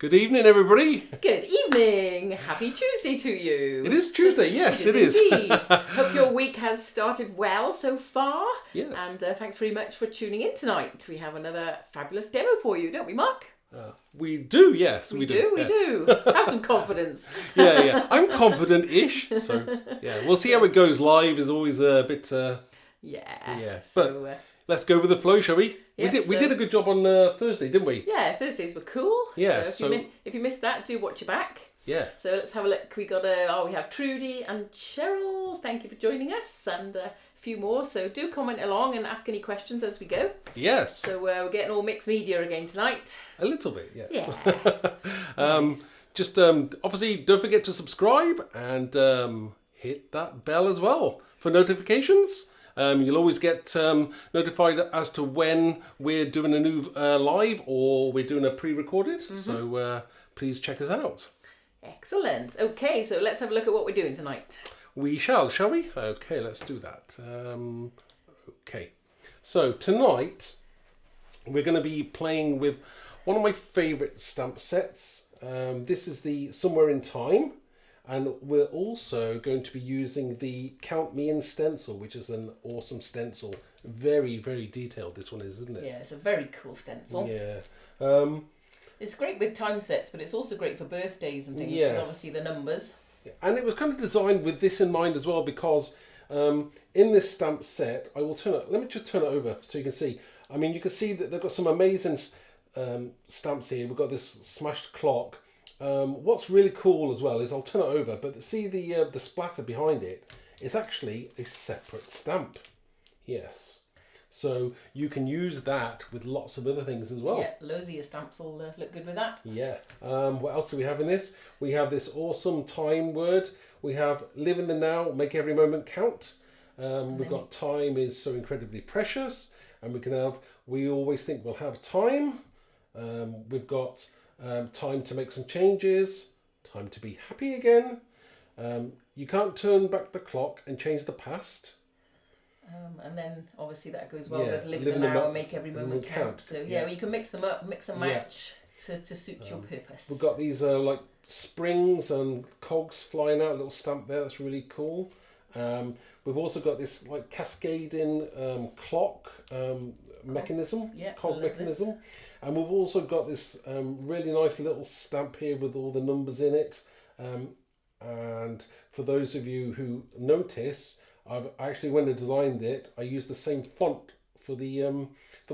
Good evening, everybody. Good evening. Happy Tuesday to you. It is Tuesday, yes, it is. Indeed. Hope your week has started well so far. Yes. And thanks very much for tuning in tonight. We have another fabulous demo for you, don't we, Mark? We do, yes. We do. Have some confidence. Yeah. I'm confident-ish. So, yeah, we'll see how it goes. Live is always a bit... Yeah. But let's go with the flow, shall we? Yeah, we did a good job on Thursday, didn't we? Yeah, Thursdays were cool. Yeah, if you missed that, do watch your back. Yeah. So let's have a look. We have Trudy and Cheryl. Thank you for joining us, and a few more. So do comment along and ask any questions as we go. Yes. So we're getting all mixed media again tonight. A little bit, yes. Yeah. Nice. Just obviously don't forget to subscribe and hit that bell as well for notifications. You'll always get notified as to when we're doing a new live or we're doing a pre-recorded. Mm-hmm. So please check us out. Excellent. Okay, so let's have a look at what we're doing tonight. We shall we? Okay, let's do that. Okay, so tonight we're going to be playing with one of my favourite stamp sets. This is the Somewhere in Time. And we're also going to be using the Count Me In stencil, which is an awesome stencil. Very, very detailed this one is, isn't it? Yeah, it's a very cool stencil. Yeah. It's great with time sets, but it's also great for birthdays and things, because yes. obviously the numbers. And it was kind of designed with this in mind as well, because in this stamp set, I will turn it, let me just turn it over so you can see. I mean, you can see that they've got some amazing stamps here. We've got this smashed clock. What's really cool as well is, I'll turn it over, but see the splatter behind it is actually a separate stamp. Yes. So you can use that with lots of other things as well. Yeah, loads of your stamps will look good with that. Yeah. What else do we have in this? We have this awesome time word. We have live in the now, make every moment count. We've got time is so incredibly precious. And we can have, we always think we'll have time. We've got... time to make some changes, time to be happy again. You can't turn back the clock and change the past. And then obviously that goes well with live in the now and make every moment count. So well, you can mix them up, mix and match to suit your purpose. We've got these like springs and cogs flying out, a little stamp there, that's really cool. We've also got this like cascading clock mechanism, cog mechanism. This. And we've also got this really nice little stamp here with all the numbers in it. And for those of you who notice, when I designed it, I used the same font for the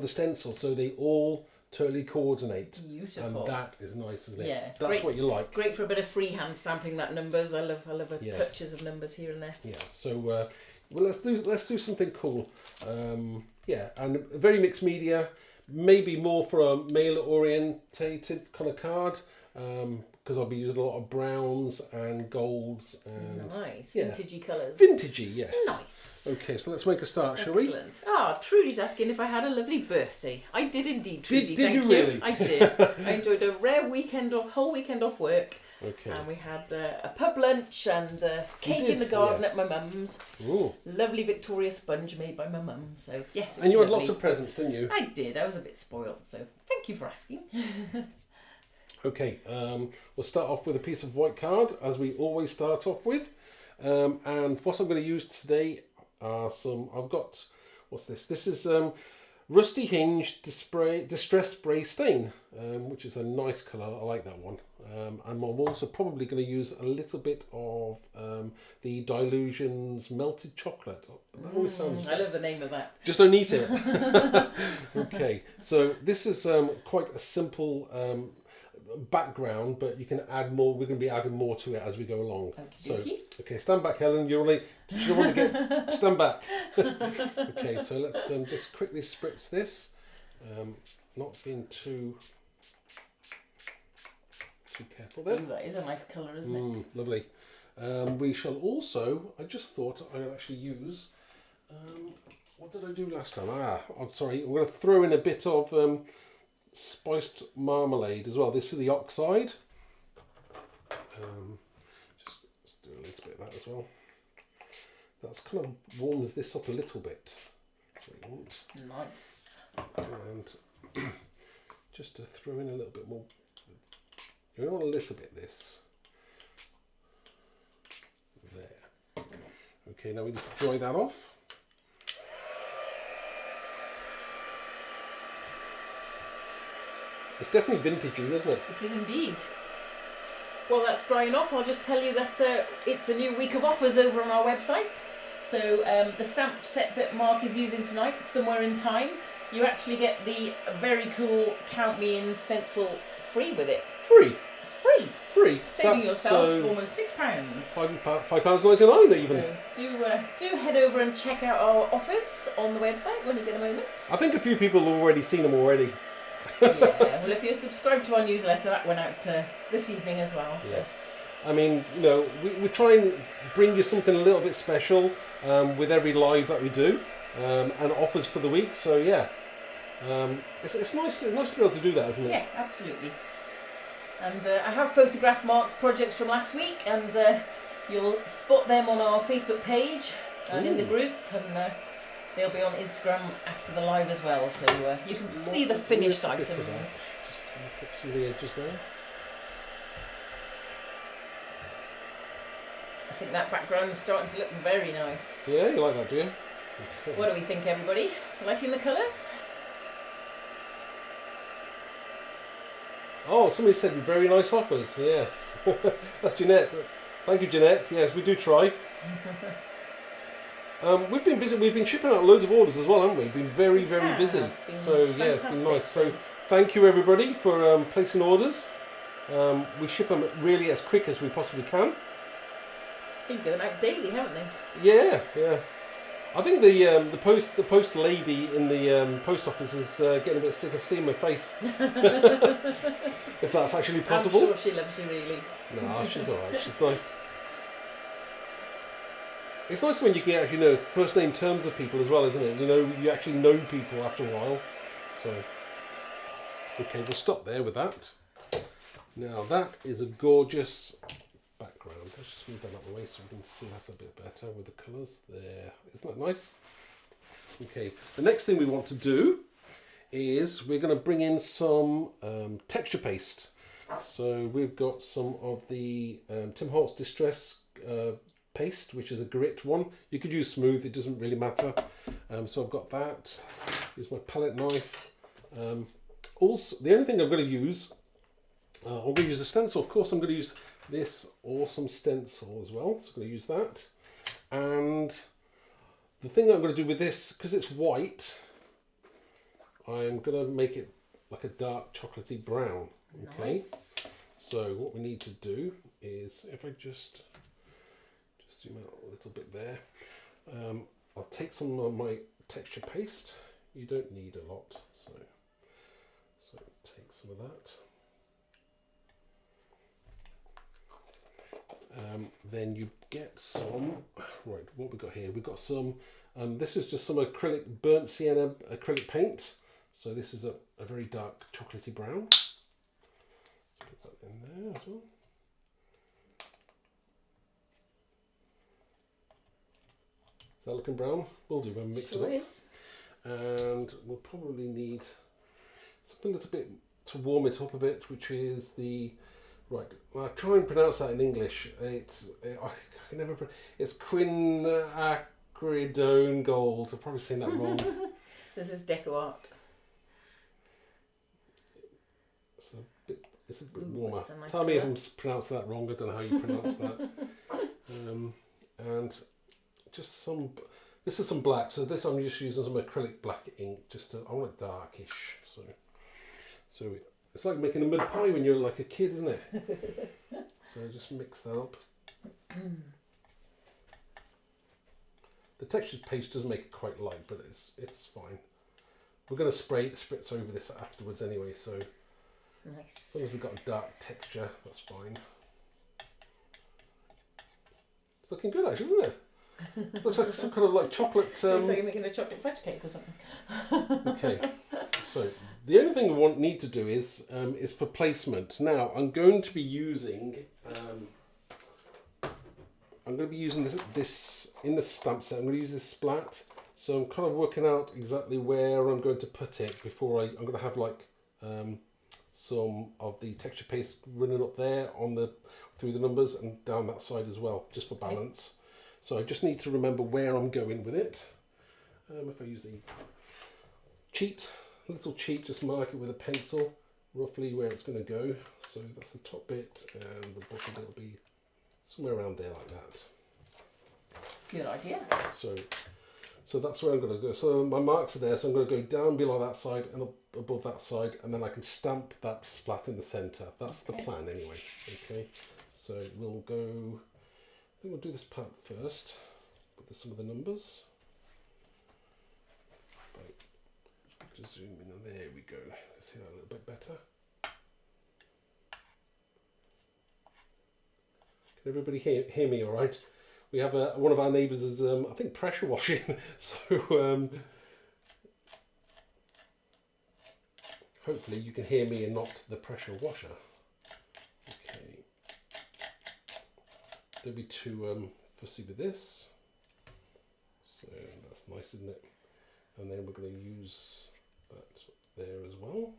stencil, so they all totally coordinate. Beautiful. And that is nice, isn't it? Yeah, it's that's great, what you like. Great for a bit of freehand stamping that numbers. I love touches of numbers here and there. Yeah. So well, let's do something cool. And very mixed media. Maybe more for a male orientated kind of card, because I'll be using a lot of browns and golds and nice vintagey colours. Vintagey, yes. Nice. Okay, so let's make a start, shall we? Excellent. Trudy's asking if I had a lovely birthday. I did indeed, Trudy. Did you Thank really? I did. I enjoyed a rare whole weekend off work. Okay. And we had a pub lunch and cake in the garden at my mum's. Ooh. Lovely Victoria sponge made by my mum. So yes, it and you was had lovely. Lots of presents, didn't you? I did. I was a bit spoiled. So thank you for asking. Okay. We'll start off with a piece of white card, as we always start off with. And what I'm going to use today are what's this? This is Rusty Hinge Distress Spray Stain, which is a nice colour. I like that one. And I'm also probably going to use a little bit of the Dylusions Melted Chocolate. That always sounds I love the name of that. Just don't eat it. Okay, so this is quite a simple background, but you can add more. We're going to be adding more to it as we go along. Okay, stand back, Helen. You don't want to get stand back. Okay, so let's just quickly spritz this. Not being too careful there. Ooh, that is a nice colour, isn't it? Lovely. We shall also. I just thought I would actually use. What did I do last time? I'm sorry. I'm going to throw in a bit of spiced marmalade as well. This is the oxide. Just do a little bit of that as well. That's kind of warms this up a little bit. That's what you want. Nice. And just to throw in a little bit more We want a little bit of this. There. Okay, now we need to dry that off. It's definitely vintagey, isn't it? It is indeed. Well, that's drying off. I'll just tell you that it's a new week of offers over on our website. So the stamp set that Mark is using tonight, Somewhere in Time, you actually get the very cool Count Me In stencil free with it. Free? Free. Saving yourself almost £6. £5.99 even. So do head over and check out our offers on the website when you get a moment. I think a few people have already seen them already. Yeah, well, if you're subscribed to our newsletter, that went out this evening as well. So. Yeah. I mean, you know, we try and bring you something a little bit special with every live that we do, and offers for the week. So yeah, it's nice to be able to do that, isn't it? Yeah, absolutely. And I have photographed Mark's projects from last week, and you'll spot them on our Facebook page and in the group, and they'll be on Instagram after the live as well, so you can see the finished items. Just put some of the edges there. I think that background's starting to look very nice. Yeah, you like that, do you? Okay. What do we think, everybody? Liking the colours? Oh, somebody said very nice offers. Yes, that's Jeanette. Thank you, Jeanette. Yes, we do try. We've been busy. We've been shipping out loads of orders as well, haven't we? We've been very busy. So yeah, it's been nice. So thank you everybody for placing orders. We ship them really as quick as we possibly can. They've been going out daily, haven't they? Yeah. I think the post lady in the post office is getting a bit sick of seeing my face. If that's actually possible. I'm sure she loves you really. No, she's alright. She's nice. It's nice when you can actually know first name terms of people as well, isn't it? You know, you actually know people after a while. So, okay, we'll stop there with that. Now that is a gorgeous background. Let's just move that out of the way so we can see that a bit better with the colours there. Isn't that nice? Okay, the next thing we want to do is we're going to bring in some texture paste. So we've got some of the Tim Holtz Distress paste, which is a grit one. You could use smooth, it doesn't really matter. So I've got that. Here's my palette knife. Also, the only thing I'm going to use, I'm going to use a stencil. Of course, I'm going to use this awesome stencil as well. So I'm going to use that. And the thing I'm going to do with this, because it's white, I'm going to make it like a dark chocolatey brown. Okay. Nice. So what we need to do is, if I just zoom out a little bit there, I'll take some of my texture paste. You don't need a lot, so take some of that. Then you get some, right, what we got here, we've got some, this is just some acrylic, burnt sienna acrylic paint. So this is a very dark chocolatey brown. Put that in there as well. Is that looking brown? We'll do when we mix it up. Is. And we'll probably need something that's a bit to warm it up a bit, which is the, right, I'll try and pronounce that in English. I can never, it's quinacridone gold. I'm probably saying that wrong. This is deco art. It's a bit warmer. Nice Tell me if I'm pronouncing that wrong. I don't know how you pronounce that. And just some, this is some black. So this I'm just using some acrylic black ink. I want it darkish. So it's like making a mud pie when you're like a kid, isn't it? So just mix that up. The textured paste does make it quite light, but it's fine. We're going to spritz over this afterwards anyway, so nice. As long as we've got a dark texture, that's fine. It's looking good actually, isn't it? It looks like some kind of like chocolate. Looks like you're making a chocolate fudge cake or something. Okay, so the only thing we need to do is for placement. Now I'm going to be using this in the stamp set. I'm going to use this splat. So I'm kind of working out exactly where I'm going to put it before I'm going to have like some of the texture paste running up there on the through the numbers and down that side as well, just for balance. So I just need to remember where I'm going with it. If I use the little cheat, just mark it with a pencil, roughly where it's going to go. So that's the top bit, and the bottom bit will be somewhere around there like that. Good idea. So that's where I'm going to go. So my marks are there, so I'm going to go down below that side and up above that side, and then I can stamp that splat in the centre. That's the plan anyway. Okay, so we'll go, I think we'll do this part first with some of the numbers. Right. Just zoom in, and there we go. Let's see that a little bit better. Can everybody hear me all right? We have one of our neighbours is, I think, pressure washing. So hopefully you can hear me and not the pressure washer. Okay. Don't be too fussy with this. So that's nice, isn't it? And then we're going to use that there as well.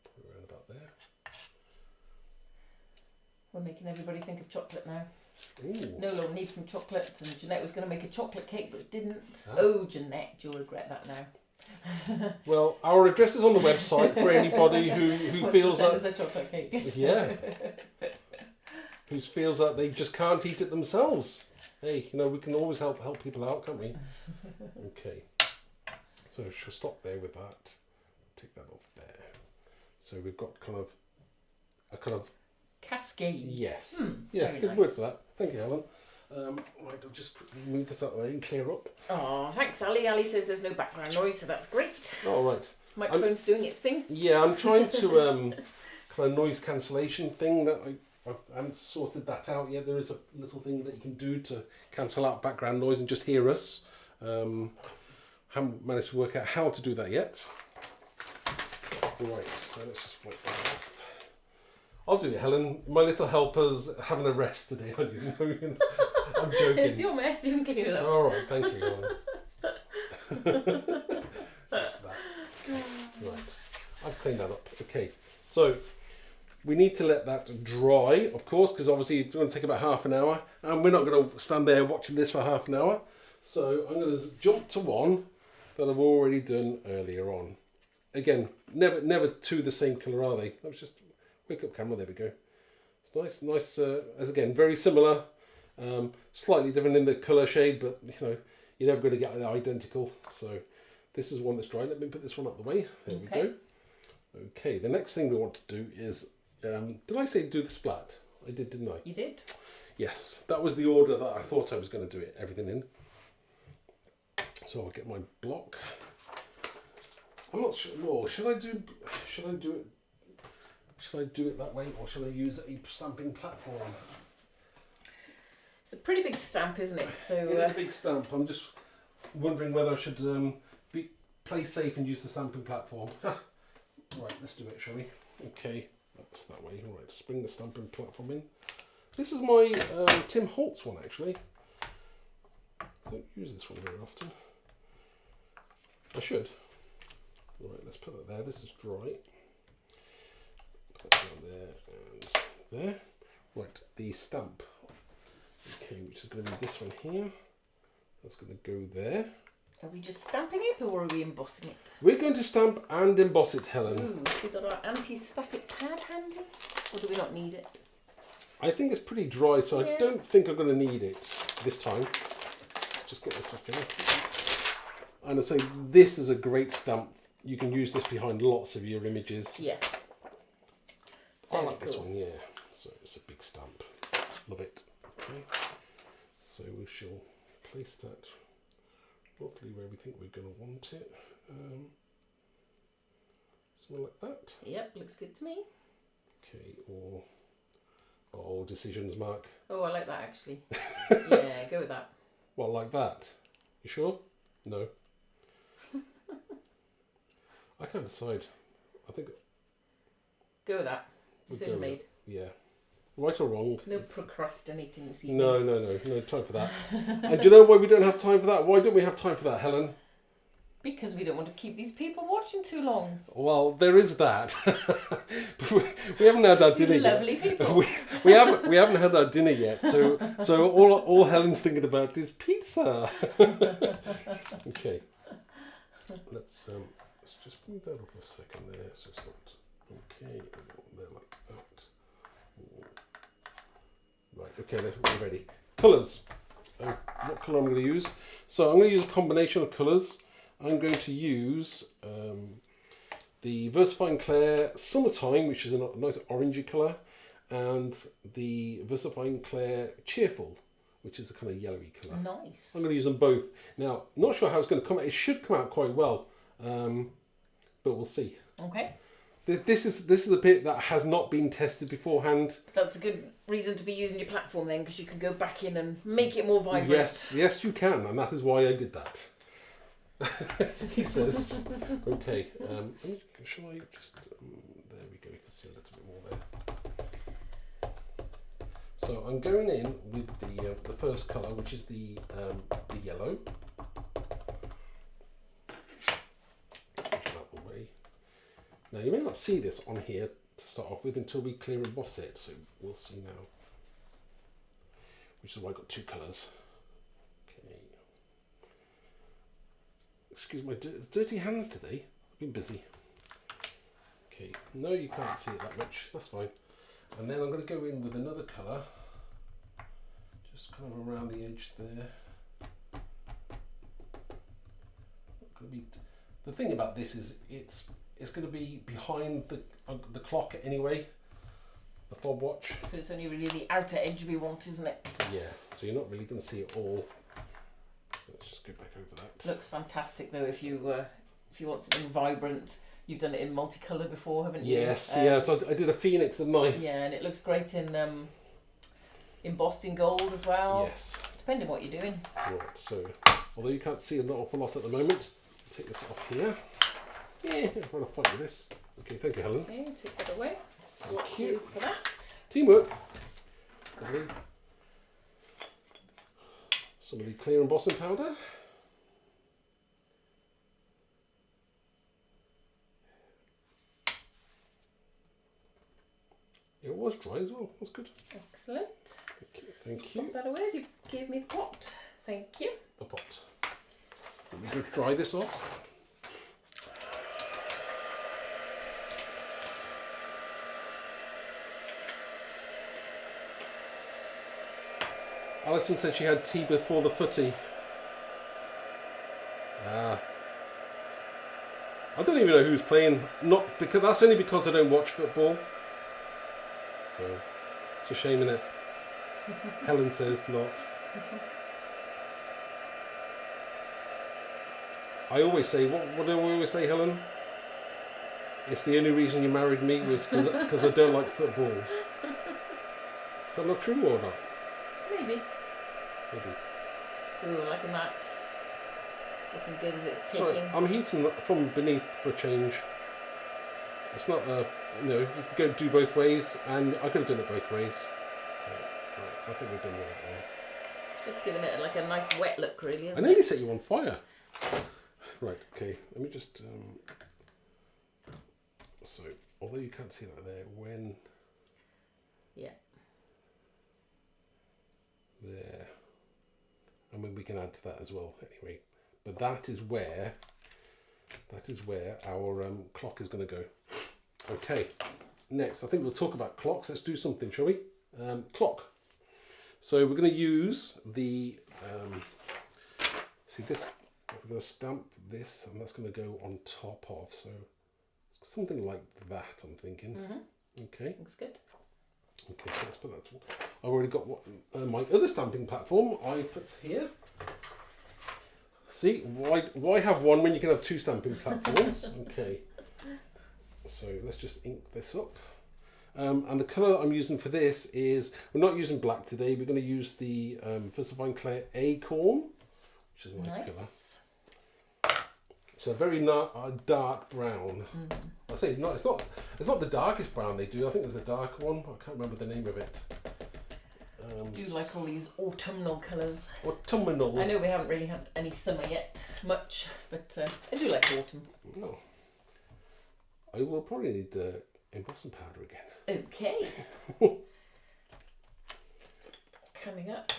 Put it around about there. We're making everybody think of chocolate now. Ooh. Nola needs some chocolate, and Jeanette was going to make a chocolate cake but didn't. Oh, Jeanette, you'll regret that now. Well, our address is on the website for anybody who feels that it's a chocolate cake. Yeah, who feels that they just can't eat it themselves. Hey, you know, we can always help people out, can't we? Okay, so she'll stop there with that. Take that off there. So we've got a kind of cascade. Yes. Yes, good word for that. Thank you, Helen. Right, I'll just quickly move this out of the way and clear up. Oh, thanks, Ali. Ali says there's no background noise, so that's great. Oh, right. Microphone's doing its thing. Yeah, I'm trying to kind of noise cancellation thing that I haven't sorted that out yet. There is a little thing that you can do to cancel out background noise and just hear us. Haven't managed to work out how to do that yet. Right, so let's just wipe that off. I'll do it, Helen. My little helper's having a rest today. I'm joking. It's your mess, you can clean it up. All right, thank you, Helen. That's that. Right, I've cleaned that up. Okay, so we need to let that dry, of course, because obviously it's going to take about half an hour, and we're not going to stand there watching this for half an hour. So I'm going to jump to one that I've already done earlier on. Again, never two the same colour, are they? Let's just wake up camera, there we go. It's nice, as again, very similar, slightly different in the colour shade, but you know, you're never going to get it identical. So this is one that's dry. Let me put this one out the way. There we go. Okay, the next thing we want to do is, did I say do the splat? I did, didn't I? You did. Yes, that was the order that I thought I was going to do everything in. So I'll get my block. I'm not sure. Well, should I do it that way, or should I use a stamping platform? It's a pretty big stamp, isn't it? So it is a big stamp. I'm just wondering whether I should play safe and use the stamping platform. Right, let's do it, shall we? Okay, that's that way. All right, just bring the stamping platform in. This is my Tim Holtz one, actually. I don't use this one very often. I should. All right, let's put that there. This is dry. Put that down there and there. Right, the stamp. Okay, which is going to be this one here. That's going to go there. Are we just stamping it, or are we embossing it? We're going to stamp and emboss it, Helen. Ooh, we've got our anti-static pad handy, or do we not need it? I think it's pretty dry, so I don't think I'm going to need it this time. Just get this off here. And I say this is a great stamp. You can use this behind lots of your images. Yeah. I like this one, yeah. So it's a big stamp. Love it. Okay. So we shall place that roughly where we think we're going to want it. Something like that. Yep, looks good to me. Okay, or decisions, Mark. Oh, I like that actually. Yeah, go with that. Well, like that. You sure? No. I can't decide. I think. Go with that. Decision made. Yeah. Right or wrong? No procrastinating this evening. No time for that. And do you know why we don't have time for that? Why don't we have time for that, Helen? Because we don't want to keep these people watching too long. Well, there is that. we haven't had our dinner yet. Lovely people. We haven't had our dinner yet. So all Helen's thinking about is pizza. Okay. Let's just move that up a second there, so it's not okay. There like that. Right. Okay. We're ready. Colours. What colour I'm going to use? So I'm going to use a combination of colours. I'm going to use the Versafine Clair Summertime, which is a nice orangey colour, and the Versafine Clair Cheerful, which is a kind of yellowy colour. Nice. I'm going to use them both. Now, not sure how it's going to come out. It should come out quite well, but we'll see. Okay. This is the bit that has not been tested beforehand. That's a good reason to be using your platform then, because you can go back in and make it more vibrant. Yes, you can, and that is why I did that. He says. Okay, shall I just there we go, you can see a little bit more there. So I'm going in with the first colour, which is the yellow. Out the way. Now you may not see this on here to start off with until we clear emboss it, so we'll see now, which is why I've got two colours. Excuse my dirty hands today. I've been busy. Okay, no, you can't see it that much. That's fine. And then I'm going to go in with another colour, just kind of around the edge there. The thing about this is it's going to be behind the clock anyway, the fob watch. So it's only really the outer edge we want, isn't it? Yeah. So you're not really going to see it all. Let's just go back over that. Looks fantastic though. If you want something vibrant, you've done it in multicolour before, haven't you? Yes, so I did a phoenix, didn't I? Yeah, and it looks great in embossed in gold as well. Yes. Depending what you're doing. Right. So, although you can't see an awful lot at the moment, I'll take this off here. Yeah, I'm trying to fight with this. Okay, thank you, Helen. Okay, take that away. Swap you for that. Teamwork. Lovely. Some of the clear embossing powder. It was dry as well. That's good. Excellent. Okay, thank you. Put that away. You gave me the pot. Thank you. The pot. Let me just dry this off. Alison said she had tea before the footy. I don't even know who's playing. That's only because I don't watch football. So it's a shame, innit? Helen says not. I always say, what do I always say, Helen? It's the only reason you married me was because I don't like football. Is that not true or not? Maybe. Ooh, liking that. It's looking good as it's taking. Sorry, I'm heating from beneath for a change. It's not you can go do both ways, and I could have done it both ways. So, right, I think we've done that there. It's just giving it like a nice wet look, really, isn't I nearly set you on fire. Right, okay, let me just so although you can't see that there, yeah. There. I mean, we can add to that as well anyway. But that is where our clock is going to go. Okay. Next, I think we'll talk about clocks. Let's do something, shall we? Clock. So we're going to use the see this. We're going to stamp this, and that's going to go on top of. So something like that, I'm thinking. Mm-hmm. Okay. Looks good. Okay, so let's put that. I've already got my other stamping platform I put here. See, why have one when you can have two stamping platforms? Okay, so let's just ink this up. And the colour I'm using for this is, we're not using black today, we're going to use the Versafine Clair Acorn, which is a nice colour. It's a very dark brown. I say it's not the darkest brown they do. I think there's a darker one. I can't remember the name of it. I do like all these autumnal colours. Autumnal. I know we haven't really had any summer yet, much, but I do like autumn. Oh. I will probably need embossing powder again. Okay. Coming up.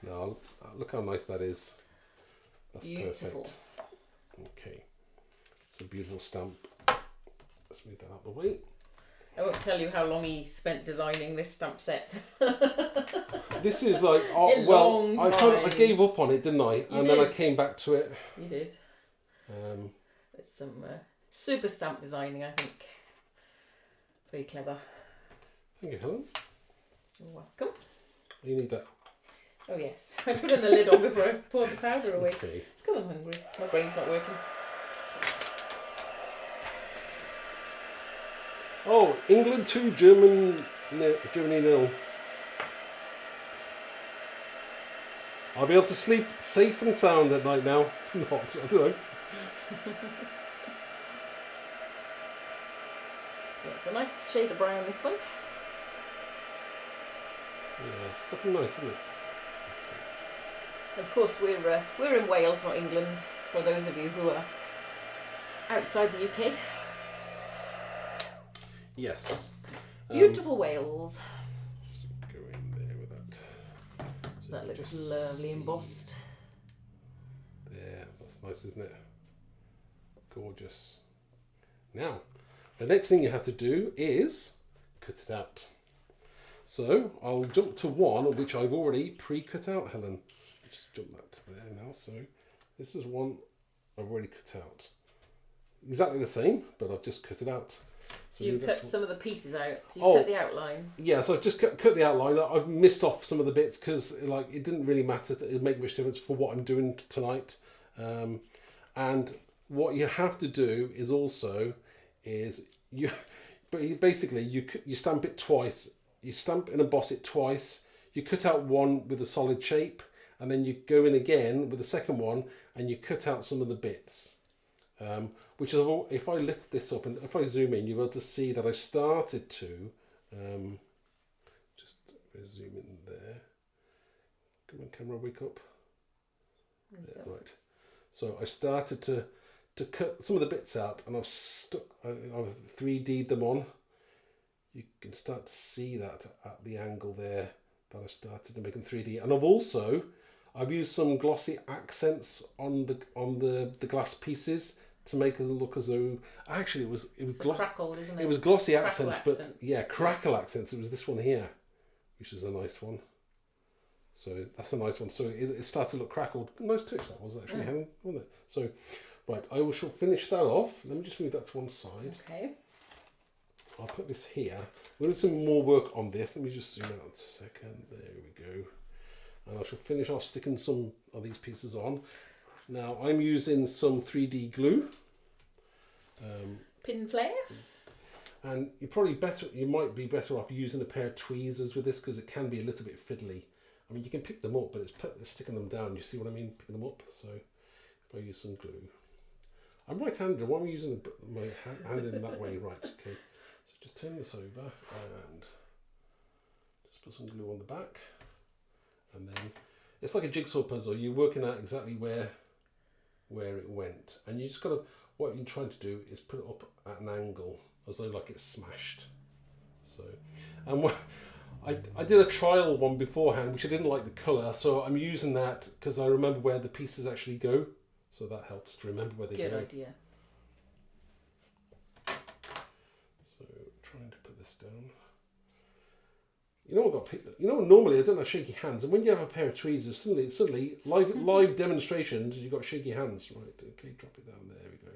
No, look how nice that is. That's beautiful. Perfect. Okay. It's a beautiful stamp. Let's move that out of the way. I won't tell you how long he spent designing this stamp set. This is like, I gave up on it, didn't I? Then I came back to it. You did. It's some super stamp designing, I think. Very clever. Thank you, Helen. You're welcome. You need that. Oh yes, I put in the lid on before I poured the powder away. Okay. It's because I'm hungry. My brain's not working. Oh, England 2, Germany 0. I'll be able to sleep safe and sound at night now. It's not, I don't know. Yeah, it's a nice shade of brown, this one. Yeah, it's looking nice, isn't it? Of course, we're in Wales, not England, for those of you who are outside the UK. Yes. Beautiful Wales. Just go in there with that. So That looks lovely embossed. There, that's nice, isn't it? Gorgeous. Now, the next thing you have to do is cut it out. So I'll jump to one which I've already pre-cut out, Helen. Just jump that to there now. So this is one I've already cut out. Exactly the same, but I've just cut it out. So you've cut some of the pieces out. So you've cut the outline. Yeah, so I've just cut the outline. I've missed off some of the bits because it didn't really matter. It didn't make much difference for what I'm doing tonight. And what you have to do is you stamp it twice. You stamp and emboss it twice. You cut out one with a solid shape, and then you go in again with the second one, and you cut out some of the bits. Which is, if I lift this up and if I zoom in, you'll be able to see that I started to just zoom in there. Come on, camera, wake up. There, right. So I started to cut some of the bits out, and I've 3D'd them on. You can start to see that at the angle there that I started to make them 3D. And I've used some glossy accents on the glass pieces to make it look as though actually it was Crackle, isn't it? It was glossy Crackle accents, but yeah, Crackle accents. It was this one here, which is a nice one. So that's a nice one. So it started to look crackled. Nice touch that was actually, Helen, wasn't it? So right, I shall finish that off. Let me just move that to one side. Okay. I'll put this here. We're going to do some more work on this. Let me just zoom out a second. There we go. And I shall finish off sticking some of these pieces on. Now I'm using some 3D glue. Pin flare. And you might be better off using a pair of tweezers with this because it can be a little bit fiddly. I mean, you can pick them up, but it's sticking them down. You see what I mean? Picking them up. So if I use some glue. I'm right-handed. Why am I using my hand in that way? Right, okay. So just turn this over and just put some glue on the back. And then it's like a jigsaw puzzle. You're working out exactly where it went. And you just got to, what you're trying to do is put it up at an angle as though like it's smashed. So, and I did a trial one beforehand, which I didn't like the colour. So I'm using that because I remember where the pieces actually go. So that helps to remember where they go. Good idea. So trying to put this down. Normally I don't have shaky hands, and when you have a pair of tweezers, suddenly live demonstrations, you've got shaky hands. Right, okay, drop it down. There we go.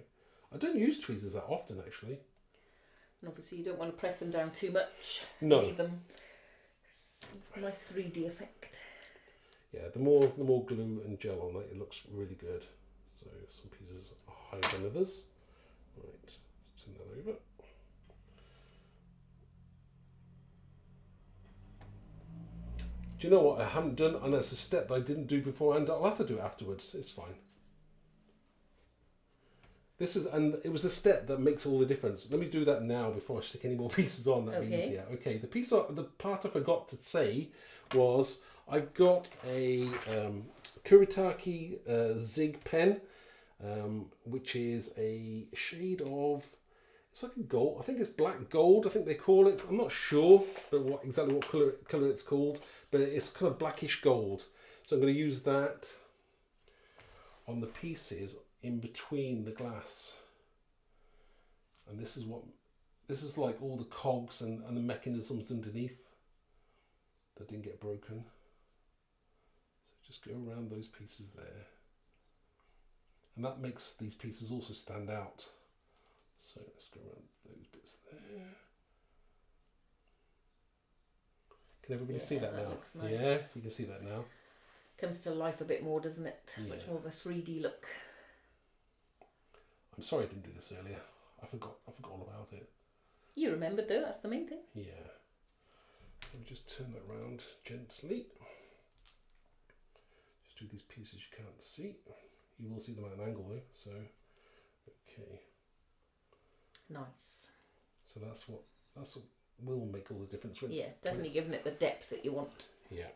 I don't use tweezers that often, actually. And obviously you don't want to press them down too much. No. Leave them. Nice 3D effect. Yeah, the more glue and gel on it looks really good. So some pieces are higher than others. Right, turn that over. Do you know what I haven't done? And that's a step that I didn't do beforehand. I'll have to do it afterwards. It's fine. It was a step that makes all the difference. Let me do that now before I stick any more pieces on. That'll be easier. Okay, the part I forgot to say was I've got a Kuretake Zig pen, which is a shade of, it's like a gold, I think it's black gold, I think they call it. I'm not sure but exactly what colour it's called, but it's kind of blackish gold. So I'm going to use that on the pieces in between the glass. And this is like all the cogs and the mechanisms underneath that didn't get broken. So just go around those pieces there. And that makes these pieces also stand out. So let's go around those bits there. Can everybody see that now? Looks nice. Yeah, you can see that now. Comes to life a bit more, doesn't it? Yeah. Much more of a 3D look. I'm sorry I didn't do this earlier. I forgot all about it. You remembered though, that's the main thing. Yeah. Let me just turn that around gently. Just do these pieces you can't see. You will see them at an angle though, so okay. Nice. So that's what will make all the difference. Yeah, definitely giving it the depth that you want. Yeah.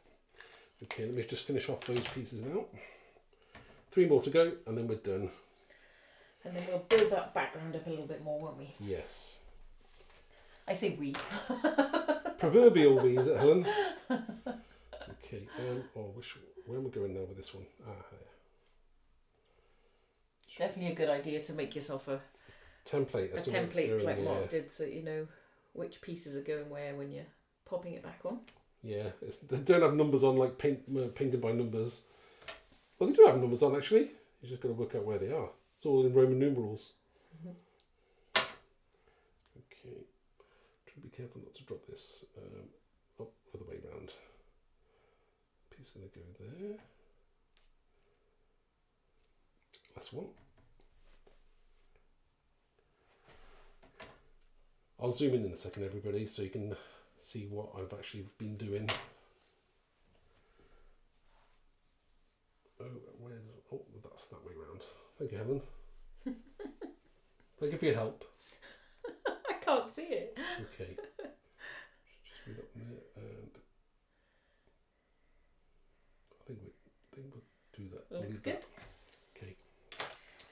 Okay, let me just finish off those pieces now. 3 more to go, and then we're done. And then we'll build that background up a little bit more, won't we? Yes. I say we. Proverbial we, is it, Helen? Okay. Where am I going now with this one? Ah, there. Definitely a good idea to make yourself a template. A template like Mark did, so you know which pieces are going where when you're popping it back on. Yeah, they don't have numbers on, like painted by numbers. Well, they do have numbers on actually. You just got to work out where they are. It's all in Roman numerals. Okay, try to be careful not to drop this. Other way round. Piece gonna go there. Last one. I'll zoom in a second, everybody, so you can see what I've actually been doing. Oh, that's that way round. Thank you, Helen. Thank you for your help. I can't see it. Okay. Just move up there, and I think we'll do that. Looks good. Okay.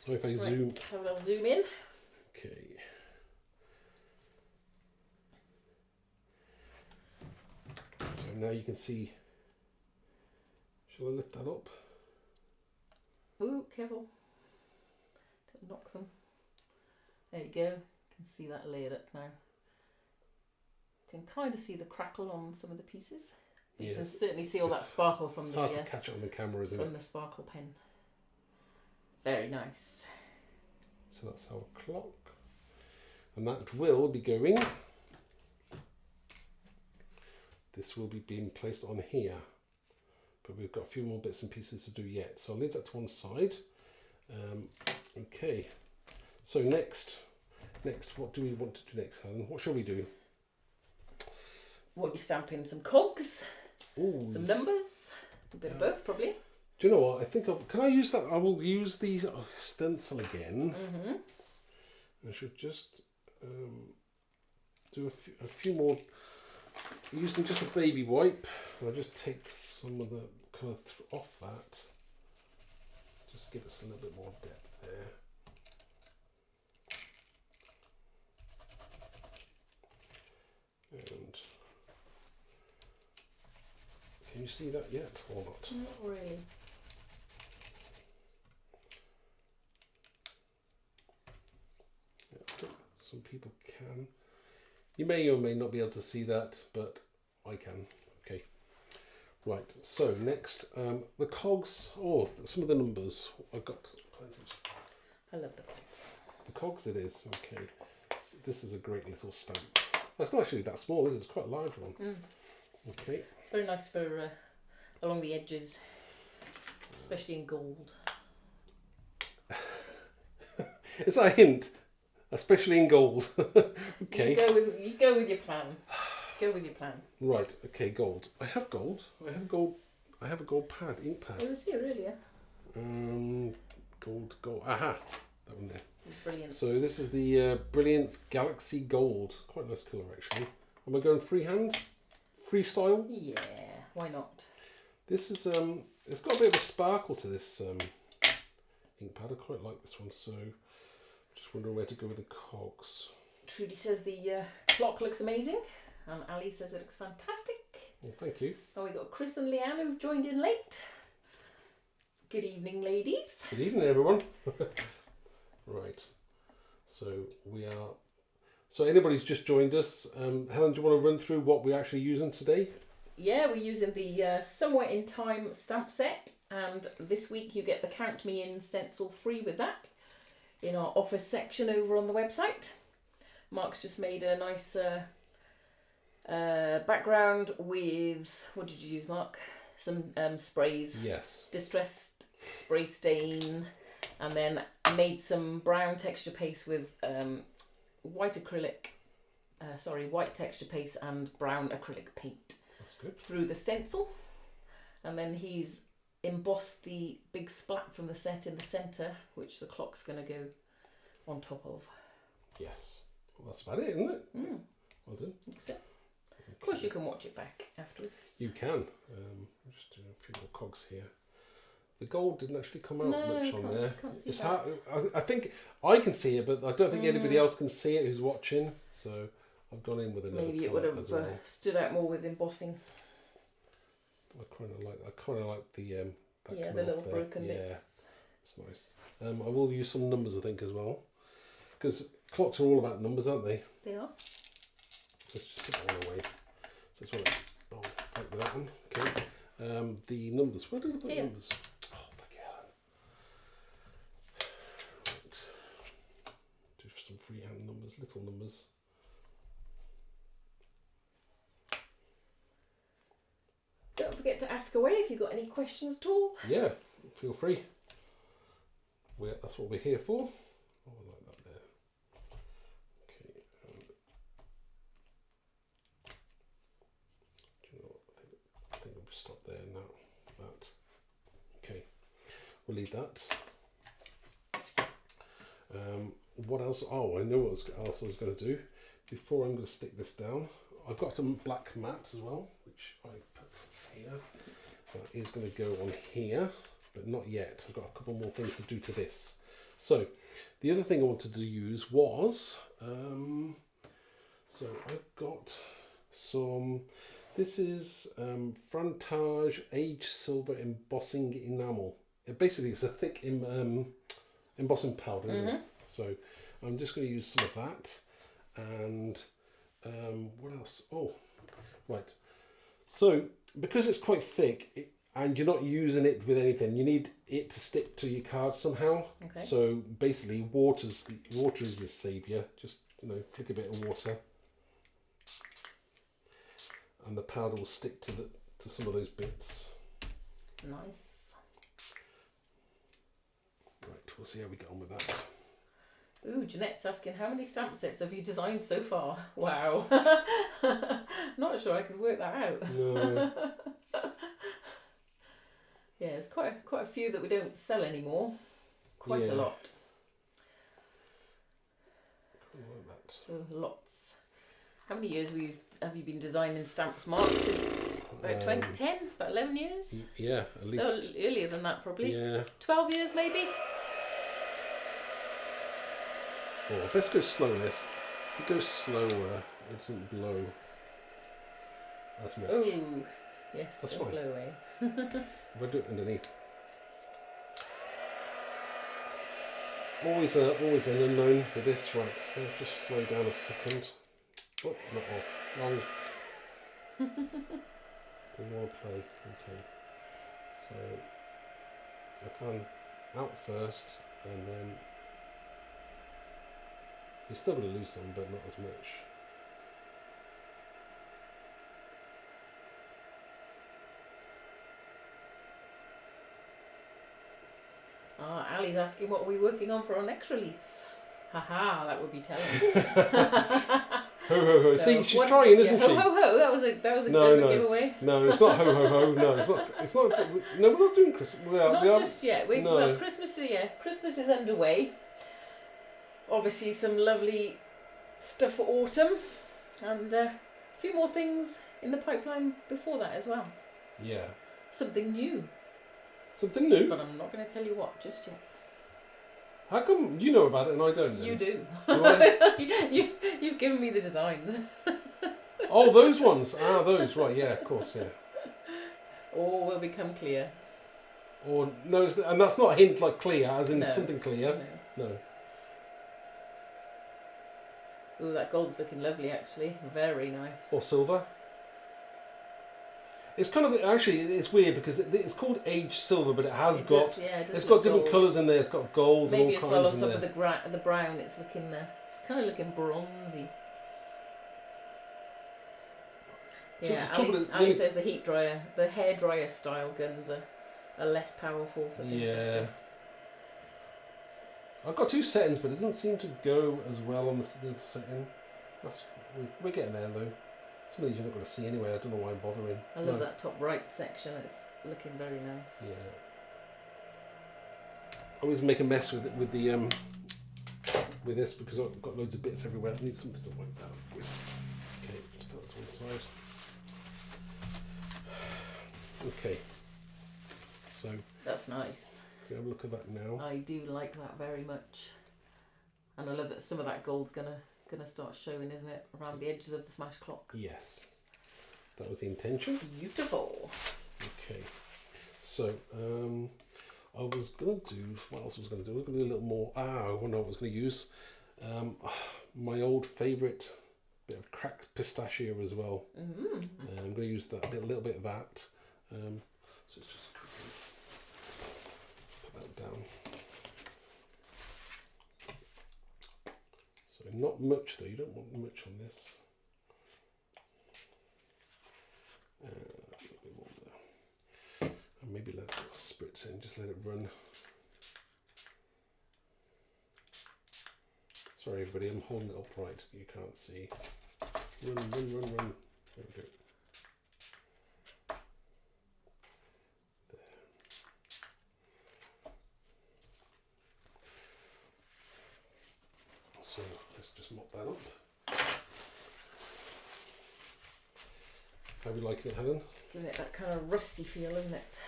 So if I zoom. So I'll zoom in. Okay. So now you can see. Shall I lift that up? Ooh, careful. Don't knock them. There you go. You can see that layered up now. You can kind of see the crackle on some of the pieces. You can certainly see all that sparkle from the. It's hard to catch it on the camera, isn't it? From the sparkle pen. Very nice. So that's our clock, and that will be going. This will be being placed on here, but we've got a few more bits and pieces to do yet. So I'll leave that to one side. Okay. So next, what do we want to do next, Helen? What shall we do? What you stamp in? Some cogs. Ooh. Some numbers. A bit of both, probably. Do you know what? I think can I use that? I will use these stencil again. I should just do a few more. Using just a baby wipe, I'll just take some of the colour off that. Just give us a little bit more depth there. And can you see that yet or not? Not really. Yeah, some people can. You may or may not be able to see that, but I can. Okay. Right, so next, the cogs, some of the numbers. I've got plenty. I love the cogs. The cogs it is, okay. So this is a great little stamp. That's not actually that small, is it? It's quite a large one. Okay. It's very nice for along the edges, especially in gold. Is that a hint? Especially in gold. Okay. You go with your plan. Go with your plan. Right. Okay. Gold. I have gold. I have a gold pad, ink pad. Oh, was here earlier. Gold. Aha. That one there. Brilliant. So this is the Brilliance Galaxy Gold. Quite a nice colour actually. Am I going freehand? Freestyle? Yeah. Why not? This is it's got a bit of a sparkle to this ink pad. I quite like this one, so just wondering where to go with the cogs. Trudy says the clock looks amazing, and Ali says it looks fantastic. Well, thank you. And we got Chris and Leanne who've joined in late. Good evening, ladies. Good evening, everyone. Right, so we are. So anybody's just joined us. Helen, do you want to run through what we're actually using today? Yeah, we're using the Somewhere in Time stamp set, and this week you get the Count Me In stencil free with that in our office section over on the website. Mark's just made a nice background with, what did you use, Mark? Some sprays. Yes. Distress Spray Stain, and then made some brown texture paste with white texture paste and brown acrylic paint. That's good. Through the stencil, and then he's embossed the big splat from the set in the centre, which the clock's going to go on top of. Yes. Well, that's about it, isn't it? Well done. I think so. Of course, you can watch it back afterwards. You can. I'm just doing a few more cogs here. The gold didn't actually come out much on there. Can't see it's that. hard. I think I can see it, but I don't think anybody else can see it who's watching. So I've gone in with another. Maybe it would have stood out more with embossing. I kind of like the that the little there. broken Yeah, bits. it's nice. I will use some numbers, I think, as well, because clocks are all about numbers, aren't they? They are. Let's just put that one away. So that's what fight with that one. Okay. The numbers. Where did I put the numbers? Oh, thank you, Helen. Right. Just some freehand numbers, little numbers. Don't forget to ask away if you've got any questions at all. Yeah, feel free. That's what we're here for. Oh, I like that there. Okay. Do you know what? I think we'll stop there now. That. Okay. We'll leave that. What else? Oh, I know what else I was going to do. Before I'm going to stick this down, I've got some black matte as well, which I've put here. That is going to go on here, but not yet. I've got a couple more things to do to this. So the other thing I wanted to use was, so I've got some, this is Frantage Aged Silver Embossing Enamel. Basically it's a thick embossing powder, isn't it? So I'm just going to use some of that. And what else? Oh, right. So because it's quite thick and you're not using it with anything, you need it to stick to your card somehow. Okay. So basically, water is the saviour. Just flick a bit of water, and the powder will stick to some of those bits. Nice. Right, we'll see how we get on with that. Ooh, Jeanette's asking, how many stamp sets have you designed so far? Wow. Not sure I could work that out. No. Yeah, there's quite a few that we don't sell anymore. Quite a lot. So lots. How many years have you been designing stamps, Mark? Since about 2010? About 11 years? Yeah, at least. Oh, earlier than that, probably. Yeah. 12 years, maybe? Oh, let's go slow in this. If it goes slower, it doesn't blow as much. Oh, yes, That's it'll fine. blow away. If I do it underneath. Always an unknown with this, right, so just slow down a second. Oh, not off. Wrong. Don't want to play. Okay. So, I fan out first, and then you're still going to lose some, but not as much. Ali's asking what are we working on for our next release. Haha, that would be telling. Ho ho ho! See, she's trying, isn't she? Ho ho ho! That was a bit of a giveaway. No, it's not ho ho ho. No, it's not. It's not. No, we're not doing Christmas. Not just yet. Well, Christmas is underway. Obviously, some lovely stuff for autumn, and a few more things in the pipeline before that as well. Yeah. Something new. Something new? But I'm not going to tell you what just yet. How come you know about it and I don't? You do. Do I? You've given me the designs. Oh, those ones. Ah, those. Right, yeah, of course, yeah. All will become clear. Or, no, and that's not a hint like clear, as in No. something clear. No. Ooh, that gold's looking lovely, actually. Very nice. Or silver. It's kind of, actually, it's weird because it's called aged silver, but it has It got, does, yeah, it does it's look got different gold. colours in there. It's got gold Maybe and as all well kinds on in top there. of the brown, it's looking, it's kind of looking bronzy. Yeah, Ali says the heat dryer, the hair dryer style guns are less powerful for things like this. I've got two settings, but it doesn't seem to go as well on the setting. We're getting there though. Some of these you're not going to see anyway. I don't know why I'm bothering. I love that top right section. It's looking very nice. Yeah. I always make a mess with this because I've got loads of bits everywhere. I need something to wipe that up with. Okay, let's put that to one side. Okay. So. That's nice. Have a look at that now. I do like that very much, and I love that some of that gold's gonna start showing, isn't it, around the edges of the smash clock? Yes, that was the intention. Beautiful. Okay, so I was gonna do, what else was I gonna do? I was gonna do a little more. I know what I was gonna use. My old favourite bit of cracked pistachio as well. I'm gonna use that a little bit of that. So it's just that down. So not much though, you don't want much on this. A little bit more there. And maybe let it spritz in, just let it run. Sorry everybody, I'm holding it upright, you can't see. Run, run, run, run. There we go. So let's just mop that up. How are you liking it, Helen? Giving it that kind of rusty feel, isn't it?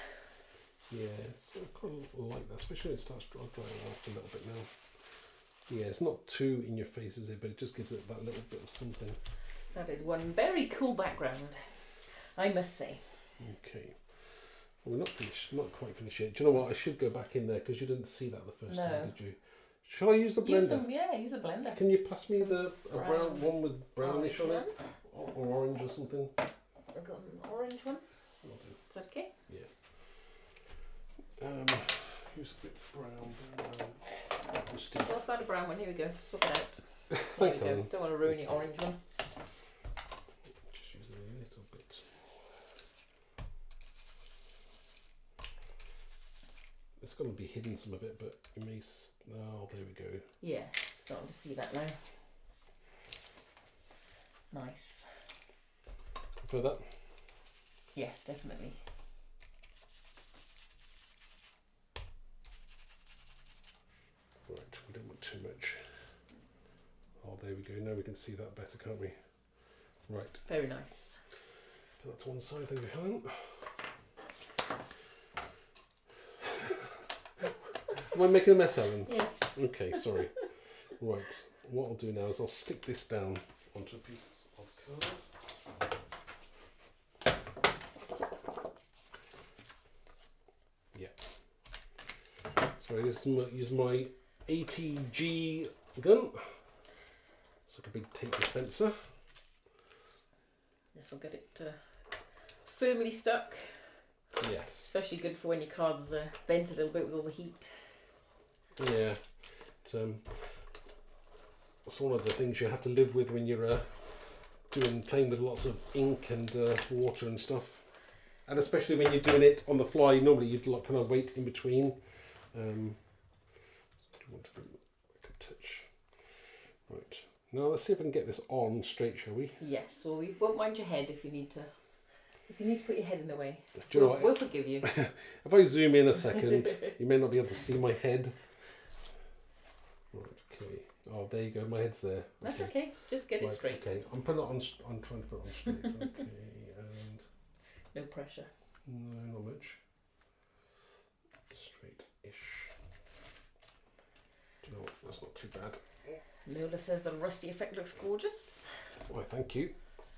Yeah, it's kind of like that, especially when it starts drying off a little bit now. Yeah, it's not too in your face, is it? But it just gives it that little bit of something. That is one very cool background, I must say. Okay. Well, we're not finished, not quite finished yet. Do you know what? I should go back in there because you didn't see that the first time, did you? Shall I use the blender? Use a blender. Can you pass me a brown one with brownish on it? Or orange or something? I've got an orange one. Will do. Is that okay? Yeah. Use a bit brown. I'll find a brown one. Here we go. Swap it out. Thanks, Helen. Don't want to ruin your orange one. Just use a little bit. It's going to be hidden some of it, but you may. Oh, there we go. Yes, starting to see that now. Nice. Prefer that? Yes, definitely. Right, we don't want too much. Oh, there we go. Now we can see that better, can't we? Right. Very nice. Put that to one side, thank you, Helen. Am I making a mess, Helen? Yes. Okay, sorry. Right, what I'll do now is I'll stick this down onto a piece of card. Yeah. Sorry, this is my ATG gun. It's like a big tape dispenser. This will get it firmly stuck. Yes. Especially good for when your card's bent a little bit with all the heat. Yeah. It's one of the things you have to live with when you're playing with lots of ink and water and stuff. And especially when you're doing it on the fly, normally you'd kind of wait in between. Do you want to touch? Right. Now let's see if I can get this on straight, shall we? Yes. Well, we won't mind your head if you need to. If you need to put your head in the way, Do you know what? we'll forgive you. If I zoom in a second, you may not be able to see my head. Right. Okay. Oh, there you go. My head's there. That's okay. Just get it straight. Okay. I'm putting it on. I'm trying to put it on straight. Okay. And no pressure. No, not much. Straight-ish. Do you know what? That's not too bad. Lola says the rusty effect looks gorgeous. Why, thank you.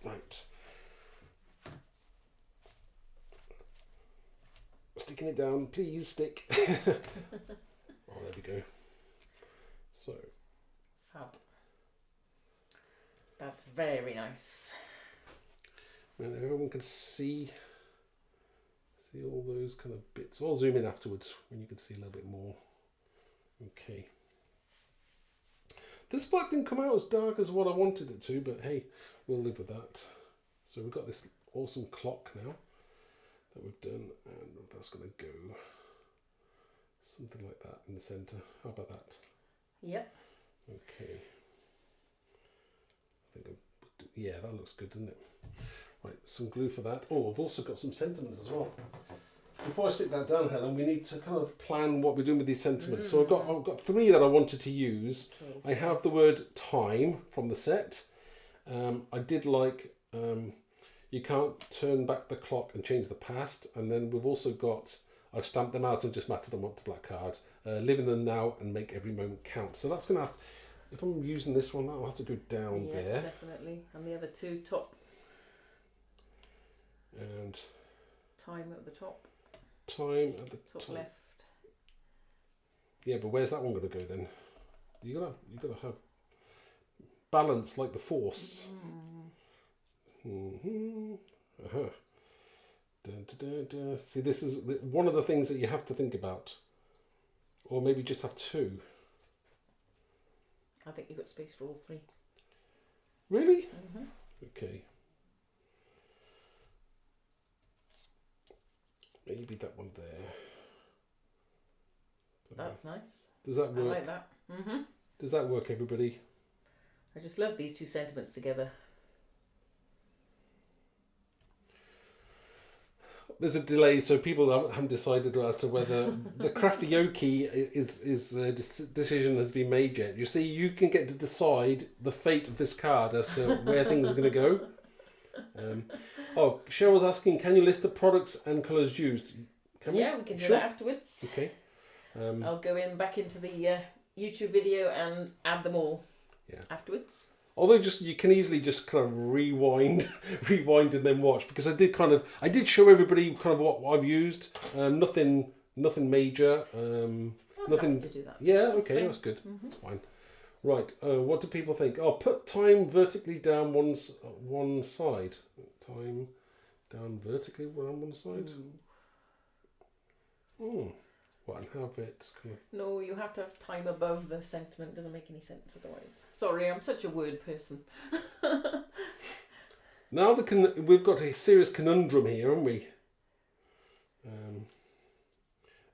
Right. Sticking it down, please stick. Oh, there we go. So. Fab. That's very nice. And everyone can see all those kind of bits. I'll zoom in afterwards when you can see a little bit more. Okay. This black didn't come out as dark as what I wanted it to, but hey, we'll live with that. So we've got this awesome clock now that we've done, and that's going to go something like that in the centre. How about that? Yep. Okay. I think yeah, that looks good, doesn't it? Right, some glue for that. Oh, I've also got some sentiments as well. Before I stick that down, Helen, we need to kind of plan what we're doing with these sentiments. So I've got 3 that I wanted to use. Okay, I have the word time from the set. I did like you can't turn back the clock and change the past. And then we've also got, I've stamped them out and just matted them up to black card. Live in them now and make every moment count. So that's going to have, if I'm using this one, that'll have to go down there. Definitely. And the other 2 top. And time at the top. Time at the top left. Yeah, but where's that one going to go then? You gotta have balance like the force. Uh-huh. Dun, dun, dun, dun. See, this is one of the things that you have to think about, or maybe just have 2. I think you've got space for all 3. Really? Okay. Maybe that one there. That's nice. Does that work? I like that. Does that work, everybody? I just love these 2 sentiments together. There's a delay, so people haven't decided as to whether the crafty yoki decision has been made yet. You see, you can get to decide the fate of this card as to where things are going to go. Cheryl's asking, can you list the products and colours used? Can we? Yeah, we can do that afterwards. Okay. I'll go back into the YouTube video and add them all afterwards. Although you can easily just kind of rewind and then watch, because I did show everybody kind of what I've used. Nothing major. Nothing. To do that. Yeah. Okay, that's good. That's fine. Right. What do people think? Oh, put time vertically down one side. Time down vertically on one side. What, and have it kind of... No, you have to have time above the sentiment. Doesn't make any sense otherwise. Sorry, I'm such a word person. Now we've got a serious conundrum here, haven't we?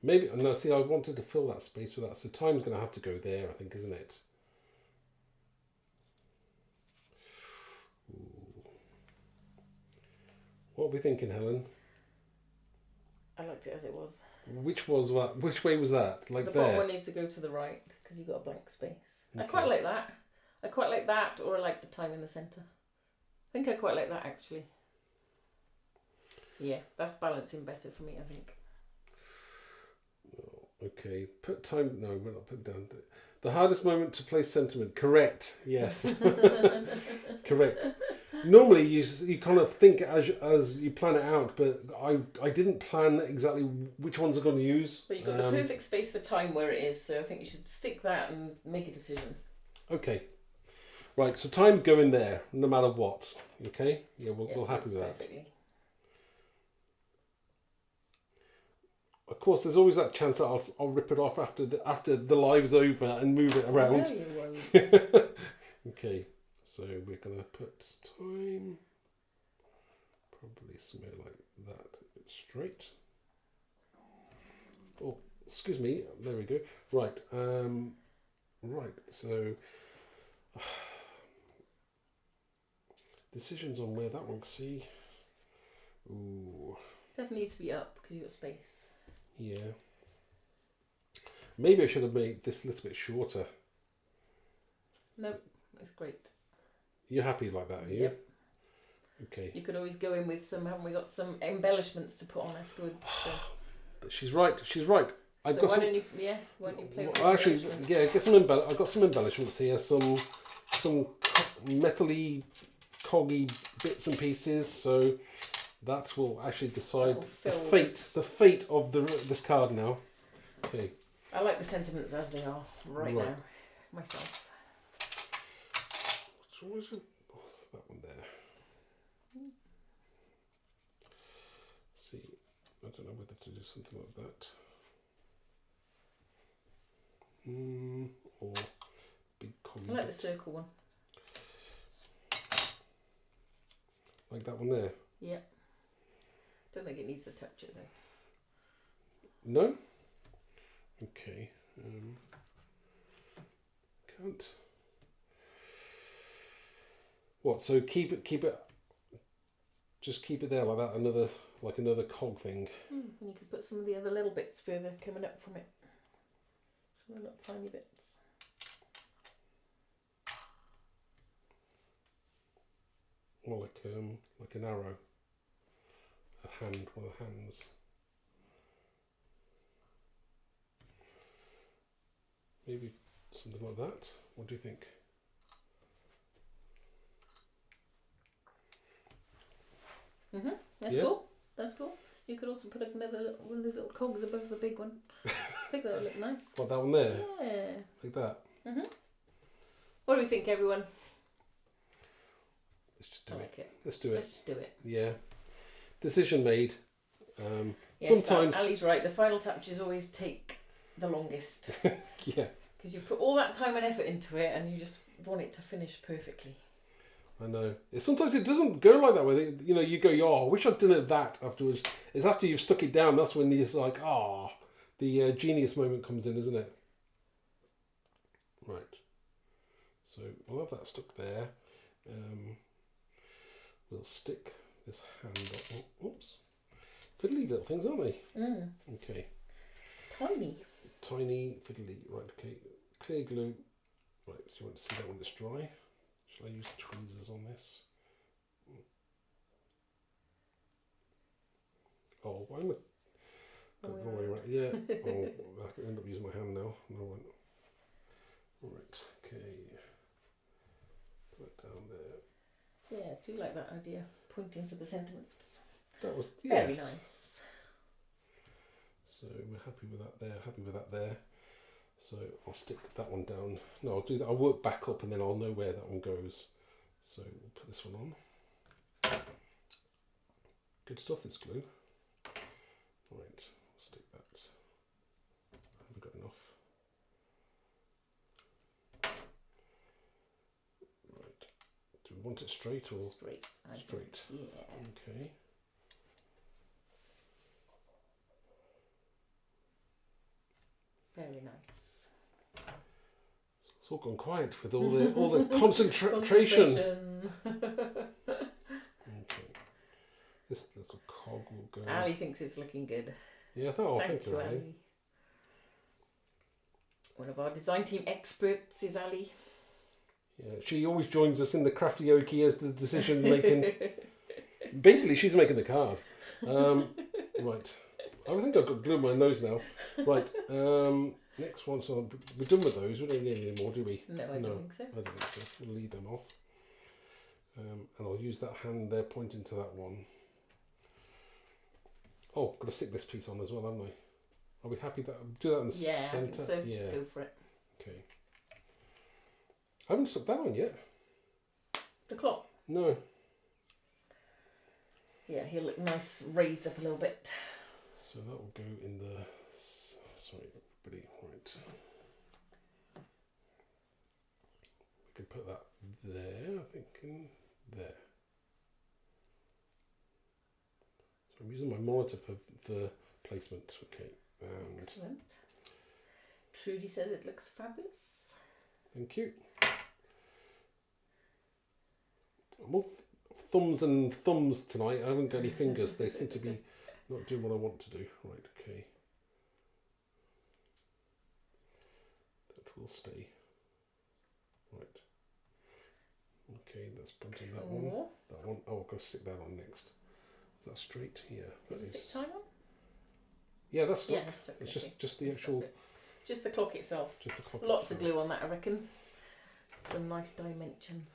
Maybe, no, see, I wanted to fill that space with that, so time's going to have to go there, I think, isn't it? Ooh. What are we thinking, Helen? I liked it as it was. Which way was that? Like the there? bottom one needs to go to the right because you've got a blank space. Okay. I quite like that. I quite like that, or I like the time in the centre. I think I quite like that actually. Yeah, that's balancing better for me, I think. Okay, put time. No, we're not putting down. The hardest moment to place sentiment. Correct. Yes. Correct. Normally you kind of think as you plan it out, but I didn't plan exactly which ones I'm going to use. But you've got the perfect space for time where it is, so I think you should stick that and make a decision. Okay. Right, so time's going there, no matter what. Okay? Yeah, we'll happy with that. Perfectly. Of course, there's always that chance that I'll rip it off after the live's over and move it around. No, you won't. Okay, so we're going to put time, probably somewhere like that, straight. Oh, excuse me, there we go. Right, right, so decisions on where that one, see. Ooh. Definitely needs to be up because you've got space. Yeah. Maybe I should have made this a little bit shorter. Nope, that's great. You're happy like that, are you? Yep. Okay. You could always go in with some, haven't we got some embellishments to put on afterwards? So. She's right. I've got why some. don't you play with Actually, embellishments? yeah, I've got some embellishments here. Some metally, coggy bits and pieces. So that will actually decide the fate of this card now. Okay. I like the sentiments as they are right now, myself. What's that one there? See, I don't know whether to do something like that. Or big coggy. I like the circle one. Like that one there? Yeah. Don't think it needs to touch it though. No? Okay. Can't. What? So keep it. Just keep it there like that. Another cog thing. And you could put some of the other little bits further coming up from it. Some little tiny bits. Or like an arrow. A hand, one of the hands. Maybe something like that. What do you think? That's cool. That's cool. You could also put another one of those little cogs above the big one. I think that would look nice. What, that one there? Yeah. Like that? What do we think, everyone? Let's just do I it. like it. Let's do it. Let's just do it. Yeah. Decision made. Yes, sometimes Ali's right. The final touches always take the longest. Yeah. Because you put all that time and effort into it and you just want it to finish perfectly. I know. Sometimes it doesn't go like that. Where you go, I wish I'd done it that afterwards. It's after you've stuck it down. That's when it's like, the genius moment comes in, isn't it? Right. So we'll have that stuck there. We'll stick this hand up. Oops. Fiddly little things, aren't they? Okay. Tiny fiddly. Right. Okay. Clear glue. Right. So you want to see that when it's dry. Shall I use the tweezers on this? Oh, why am I going the wrong way around? Yeah. I can end up using my hand now. No, I won't. Right. Okay. Put that down there. Yeah, I do like that idea. Pointing to the sentiments. That was very nice. So we're happy with that there. Happy with that there. So I'll stick that one down. No, I'll do that. I'll work back up and then I'll know where that one goes. So we'll put this one on. Good stuff, this glue. Right, we'll stick that. Have we got enough? Right. Do we want it straight or straight? Straight. Yeah. Okay. Very nice. It's all gone quiet with all the concentration. Okay. This little cog will go. Ali thinks it's looking good. Yeah, thank you, Ali. One of our design team experts is Ali. Yeah, she always joins us in the crafty oaky as the decision making. Basically, she's making the card. Right. I think I've got glue on my nose now. Right. Next one. So we're done with those. We don't need any more, do we? No, I don't think so. I don't think so. We'll leave them off. And I'll use that hand there pointing to that one. Oh, got to stick this piece on as well, haven't I? Are we happy that do that in the centre? I think so. Yeah. Just go for it. Okay. I haven't stuck that on yet. The clock? No. Yeah, he'll look nice, raised up a little bit. So that will go in the. Sorry, everybody. Right. We can put that there. I think in there. So I'm using my monitor for placement. Okay. And excellent. Trudy says it looks fabulous. Thank you. I'm all thumbs and thumbs tonight. I haven't got any fingers. They seem to be not doing what I want to do. Right, okay. That will stay. Right. Okay, that's printing that one. That one. Oh, I've got to stick that on next. Is that straight here? Did you stick time on? Yeah, that's stuck. Yeah, it's stuck. It's Okay. just the actual. Just the clock itself. Just the clock. Lots of glue on that, I reckon. Some nice dimension.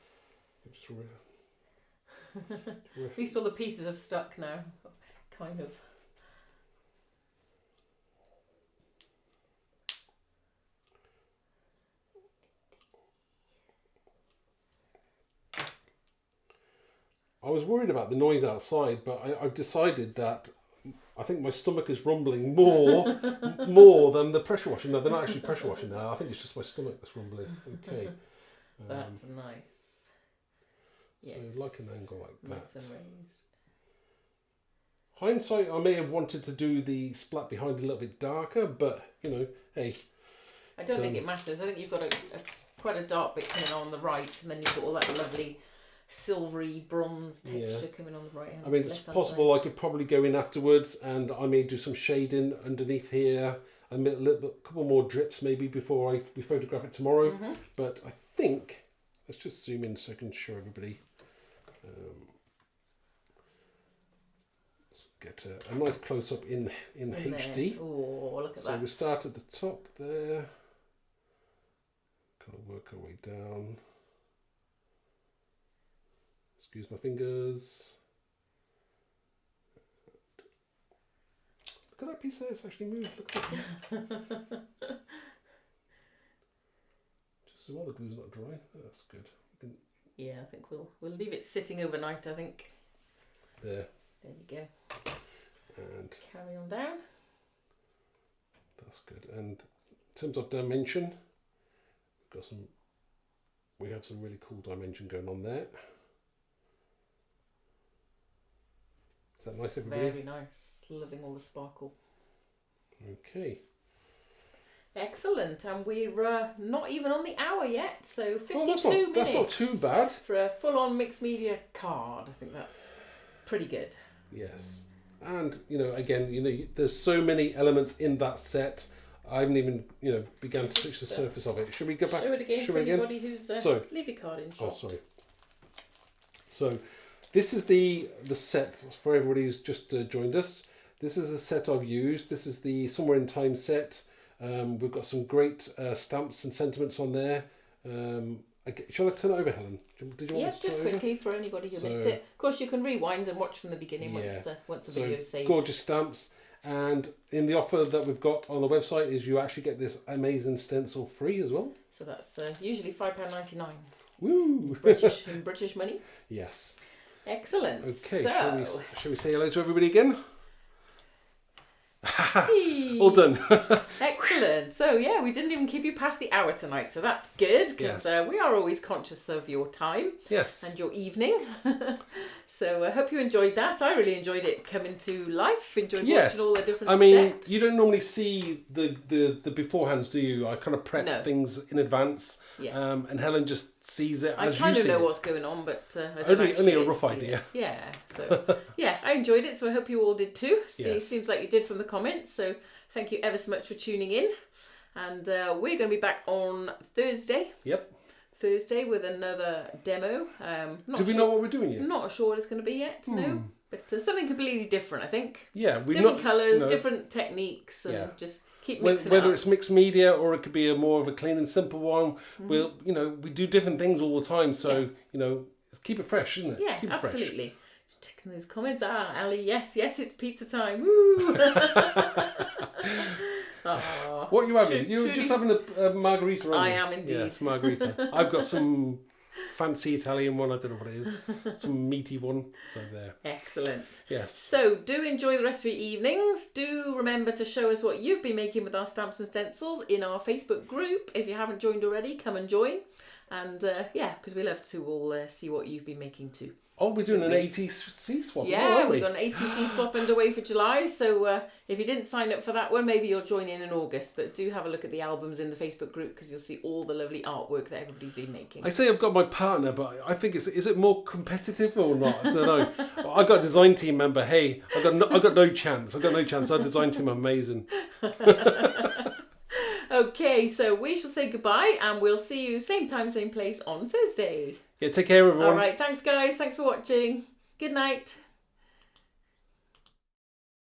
Just At least all the pieces have stuck now. Kind of. I was worried about the noise outside, but I've decided that I think my stomach is rumbling more than the pressure washing. No, they're not actually pressure washing now. I think it's just my stomach that's rumbling. Okay. That's nice. So Yes. like an angle like that. Nice and raised. Hindsight, I may have wanted to do the splat behind a little bit darker, but you know, hey. I don't think it matters. I think you've got quite a dark bit coming on the right, and then you've got all that lovely silvery bronze texture coming on the right hand. I mean, it's possible I could probably go in afterwards, and I may do some shading underneath here, and a couple more drips maybe before we photograph it tomorrow. But I think let's just zoom in so I can show everybody. Let's get a nice close up in HD. Oh, look at that! So we start at the top there. Kind of work our way down. Excuse my fingers. Look at that piece there, it's actually moved. Look at this one. Just so while the glue's not dry. That's good. Yeah, I think we'll leave it sitting overnight, I think. There. There you go. And carry on down. That's good. And in terms of dimension, we have some really cool dimension going on there. Is that nice, everybody? Very nice. Loving all the sparkle. Okay. Excellent. And we're not even on the hour yet, so 52 minutes. That's not too bad. For a full-on mixed media card. I think that's pretty good. Yes. And, you know, again, you know, there's so many elements in that set. I haven't even, you know, begun to touch the surface of it. Should we go back? Show it again for anybody who's leave your card in shot. Oh, sorry. So, this is the set for everybody who's just joined us. This is the set I've used. This is the Somewhere in Time set. We've got some great stamps and sentiments on there. Shall I turn it over, Helen? Did you want to just quickly for anybody who missed it. Of course, you can rewind and watch from the beginning once the video's saved. Gorgeous stamps. And in the offer that we've got on the website is you actually get this amazing stencil free as well. So that's usually £5.99. Woo! British money. Yes. Excellent. Okay, so, shall we say hello to everybody again? All done. Excellent. So yeah, we didn't even keep you past the hour tonight, so that's good because we are always conscious of your time and your evening. So I hope you enjoyed that. I really enjoyed it coming to life. Enjoyed watching all the different steps. I mean, you don't normally see the beforehands, do you? I kind of prep things in advance, and Helen just sees it as you see it. I kind of know what's going on, but I don't only a rough idea. Yeah. So I enjoyed it. So I hope you all did too. Seems like you did from the comments. So thank you ever so much for tuning in, and we're going to be back on Thursday. Yep. Thursday with another demo. Do we know what we're doing yet? Not sure what it's going to be yet. No, but something completely different. I think. Yeah, different colours, different techniques, and just keep mixing whether it up. It's mixed media or it could be a more of a clean and simple one. We do different things all the time, so keep it fresh, isn't it? Yeah, keep it absolutely. Fresh. Checking those comments. Ali, yes, it's pizza time. Woo! What are you having? You're just having a margarita, aren't you? I am indeed. Yes, margarita. I've got some fancy Italian one. I don't know what it is. Some meaty one. So there. Excellent. Yes. So do enjoy the rest of your evenings. Do remember to show us what you've been making with our stamps and stencils in our Facebook group. If you haven't joined already, come and join. And because we love to all see what you've been making too. Oh, we're doing an ATC swap. Yeah, we've got an ATC swap underway for July. So if you didn't sign up for that one, maybe you'll join in August. But do have a look at the albums in the Facebook group because you'll see all the lovely artwork that everybody's been making. I say I've got my partner, but I think is it more competitive or not? I don't know. I got a design team member. Hey, I got no chance. Our design team are amazing. Okay, so we shall say goodbye and we'll see you same time, same place on Thursday. Yeah, take care, everyone. All right, thanks guys. Thanks for watching. Good night.